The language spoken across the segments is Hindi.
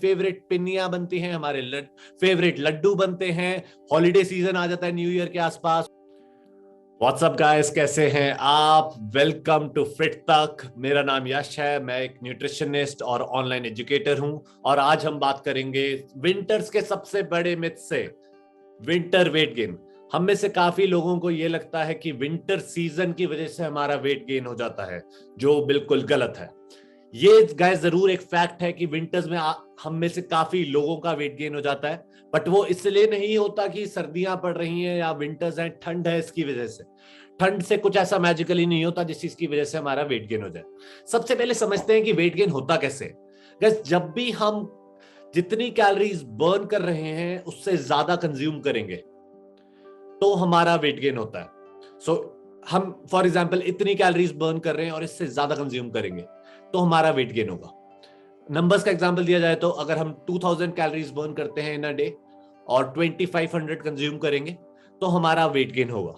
फेवरेट पिन्नियां बनती हैं, हमारे फेवरेट लड्डू बनते हैं, हॉलीडे सीजन आ जाता है न्यू ईयर के आसपास। व्हाट्सअप गाइस, कैसे हैं आप? वेलकम टू फिट तक। मेरा नाम यश है, मैं एक न्यूट्रिशनिस्ट और ऑनलाइन एजुकेटर हूं। और आज हम बात करेंगे विंटर्स के सबसे बड़े मिथ से, विंटर वेट गेन। हम में से काफी लोगों को यह लगता है कि विंटर सीजन की वजह से हमारा वेट गेन हो जाता है, जो बिल्कुल गलत है। ये गाइस जरूर एक फैक्ट है कि विंटर्स में हम में से काफी लोगों का वेट गेन हो जाता है, बट वो इसलिए नहीं होता कि सर्दियां पड़ रही हैं या विंटर्स हैं, ठंड है इसकी वजह से। ठंड से कुछ ऐसा मैजिकली नहीं होता जिस चीज की वजह से हमारा वेट गेन हो जाए। सबसे पहले समझते हैं कि वेट गेन होता कैसे। गाइस, जब भी हम जितनी कैलोरीज बर्न कर रहे हैं उससे ज्यादा कंज्यूम करेंगे तो हमारा वेट गेन होता है। हम फॉर एग्जाम्पल इतनी कैलोरीज बर्न कर रहे हैं और इससे ज्यादा कंज्यूम करेंगे तो हमारा वेट गेन होगा। नंबर्स का एग्जांपल दिया जाए तो अगर हम 2000 कैलोरीज बर्न करते हैं इन अ डे और 2500 कंज्यूम करेंगे तो हमारा वेट गेन होगा।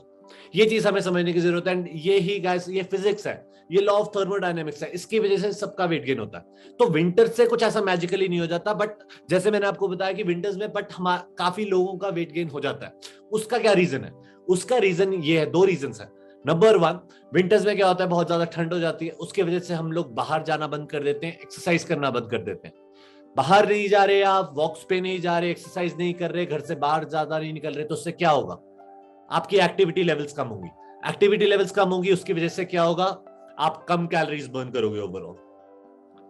ये चीज हमें समझने की जरूरत है। ये ही गाइस, ये फिजिक्स है, ये लॉ ऑफ थर्मोडायनेमिक्स है, इसकी वजह से सबका वेट गेन होता है। तो विंटर से कुछ ऐसा मैजिकली नहीं हो जाता, बट जैसे मैंने आपको बताया कि विंटर्स में बट काफी लोगों का वेट गेन हो जाता है। उसका क्या रीजन है? उसका रीजन ये है, दो रीजन है। नंबर वन, विंटर्स में क्या होता है, बहुत ज्यादा ठंड हो जाती है, उसकी वजह से हम लोग बाहर जाना बंद कर देते हैं, एक्सरसाइज करना बंद कर देते हैं। बाहर नहीं जा रहे आप, वॉक्स पे नहीं जा रहे, एक्सरसाइज नहीं कर रहे, घर से बाहर ज्यादा नहीं निकल रहे, तो उससे क्या होगा? आपकी एक्टिविटी लेवल्स कम होंगी। एक्टिविटी लेवल्स कम होंगी, उसकी वजह से क्या होगा? आप कम कैलोरीज बर्न करोगे ओवरऑल।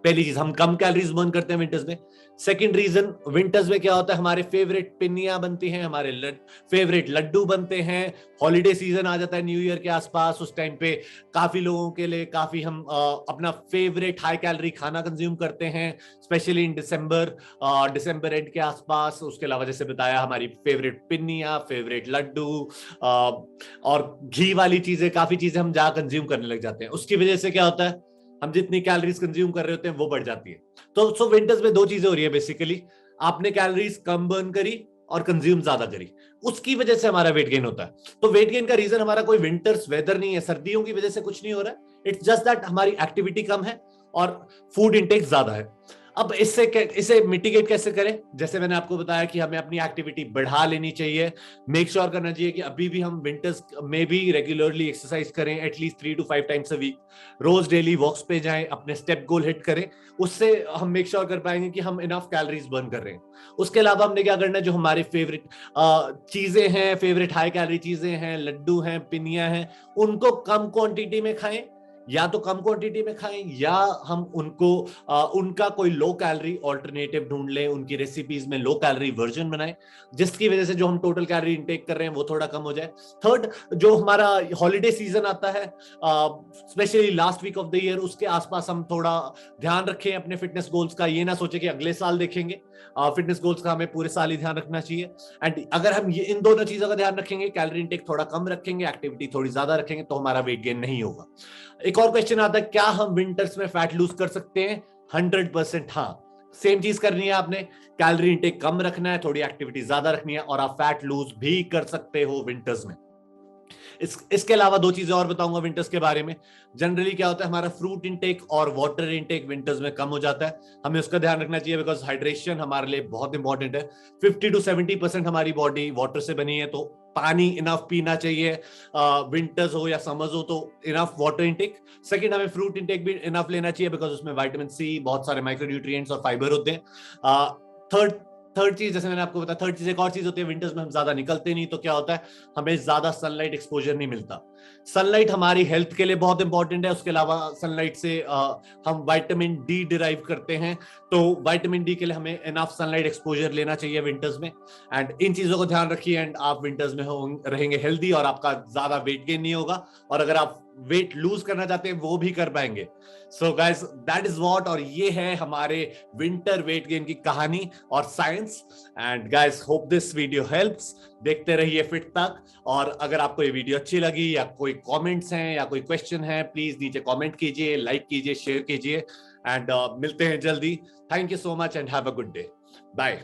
पहली चीज, हम कम कैलोरीज बर्न करते हैं विंटर्स में। सेकंड रीजन, विंटर्स में क्या होता है, हमारे फेवरेट पिन्नियां बनती हैं, हमारे फेवरेट लड्डू बनते हैं। हॉलीडे सीजन आ जाता है न्यू ईयर के आसपास, उस टाइम पे काफी लोगों के लिए काफी हम अपना फेवरेट हाई कैलोरी खाना कंज्यूम करते हैं, स्पेशली इन दिसंबर एंड के आसपास। उसके अलावा जैसे बताया, हमारी फेवरेट पिन्नियां, फेवरेट लड्डू और घी वाली चीजें, काफी चीजें हम जहां कंज्यूम करने लग जाते हैं। उसकी वजह से क्या होता है, हम जितनी कैलोरीज कंज्यूम कर रहे होते हैं वो बढ़ जाती है। तो विंटर्स में दो चीजें हो रही है बेसिकली, आपने कैलोरीज कम बर्न करी और कंज्यूम ज्यादा करी, उसकी वजह से हमारा वेट गेन होता है। तो वेट गेन का रीजन हमारा कोई विंटर्स वेदर नहीं है, सर्दियों की वजह से कुछ नहीं हो रहा है। इट्स जस्ट दैट हमारी एक्टिविटी कम है और फूड इंटेक ज्यादा है। अब इसे मिटिगेट कैसे करें? जैसे मैंने आपको बताया कि हमें अपनी एक्टिविटी बढ़ा लेनी चाहिए। मेक श्योर करना चाहिए कि अभी भी हम विंटर्स में भी रेगुलरली एक्सरसाइज करें, at least 3 to 5 times a week. रोज डेली वॉक्स पे जाएं, अपने स्टेप गोल हिट करें। उससे हम मेक श्योर कर पाएंगे कि हम इनफ कैलोरीज बर्न कर रहे हैं। उसके अलावा हमने क्या करना है, जो हमारे फेवरेट चीजें हैं, फेवरेट हाई कैलोरी चीजें हैं, लड्डू हैं, पिनिया हैं, उनको कम क्वांटिटी में खाएं, या तो कम क्वांटिटी में खाएं, या हम उनको उनका कोई लो कैलोरी ऑल्टरनेटिव ढूंढ लें, उनकी रेसिपीज में लो कैलोरी वर्जन बनाएं, जिसकी वजह से जो हम टोटल कैलोरी इंटेक कर रहे हैं वो थोड़ा कम हो जाए। थर्ड, जो हमारा हॉलीडे सीजन आता है, specially last week of the year, उसके आसपास हम थोड़ा ध्यान रखें अपने फिटनेस गोल्स का। ये ना सोचे कि अगले साल देखेंगे, फिटनेस गोल्स का हमें पूरे साल ही ध्यान रखना चाहिए। एंड अगर हम ये इन दोनों चीजों का ध्यान रखेंगे, कैलोरी इंटेक थोड़ा कम रखेंगे, एक्टिविटी थोड़ी ज्यादा रखेंगे, तो हमारा वेट गेन नहीं होगा। एक और क्वेश्चन आता है, क्या हम विंटर्स में फैट लूज कर सकते हैं? 100% हाँ। सेम चीज करनी है आपने, कैलोरी इंटेक कम रखना है, थोड़ी एक्टिविटी ज्यादा रखनी है, और आप फैट लूज भी कर सकते हो विंटर्स में। इसके अलावा दो चीजें और बताऊंगा विंटर्स के बारे में। जनरली क्या होता है, हमारा फ्रूट इंटेक और वाटर इंटेक विंटर्स में कम हो जाता है। हमें उसका ध्यान रखना चाहिए, बिकॉज हाइड्रेशन हमारे लिए बहुत इंपॉर्टेंट है। 50 to 70% हमारी बॉडी वाटर से बनी है, तो पानी इनफ पीना चाहिए, विंटर्स हो या समर्स हो, तो इनफ वाटर इंटेक। सेकंड, हमें फ्रूट इंटेक भी इनफ लेना चाहिए, बिकॉज उसमें विटामिन सी, बहुत सारे माइक्रोन्यूट्रिएंट्स और फाइबर होते हैं। थर्ड थर्ड चीज, जैसे मैंने आपको बताया, थर्ड चीज एक और चीज होती है, विंटर्स में हम ज्यादा निकलते नहीं, तो क्या होता है, हमें ज्यादा सनलाइट एक्सपोजर नहीं मिलता। सनलाइट हमारी हेल्थ के लिए बहुत इंपॉर्टेंट है। उसके अलावा सनलाइट से हम विटामिन डी डिराइव करते हैं, तो विटामिन डी के लिए हमें इनफ सनलाइट एक्सपोजर लेना चाहिए विंटर्स में। एंड इन चीजों को ध्यान रखिए, एंड आप विंटर्स में रहेंगे हेल्दी, और आपका ज्यादा वेट गेन नहीं होगा, और अगर आप वेट लूज करना चाहते हैं वो भी कर पाएंगे। So guys, that is what, और ये है हमारे विंटर वेट गेन की कहानी और science. And guys, hope this video helps. देखते रहिए फिट तक, और अगर आपको ये वीडियो अच्छी लगी या कोई कमेंट्स हैं या कोई क्वेश्चन है, प्लीज नीचे कमेंट कीजिए, लाइक कीजिए, शेयर कीजिए, एंड मिलते हैं जल्दी। Thank you so much and have a good day. Bye.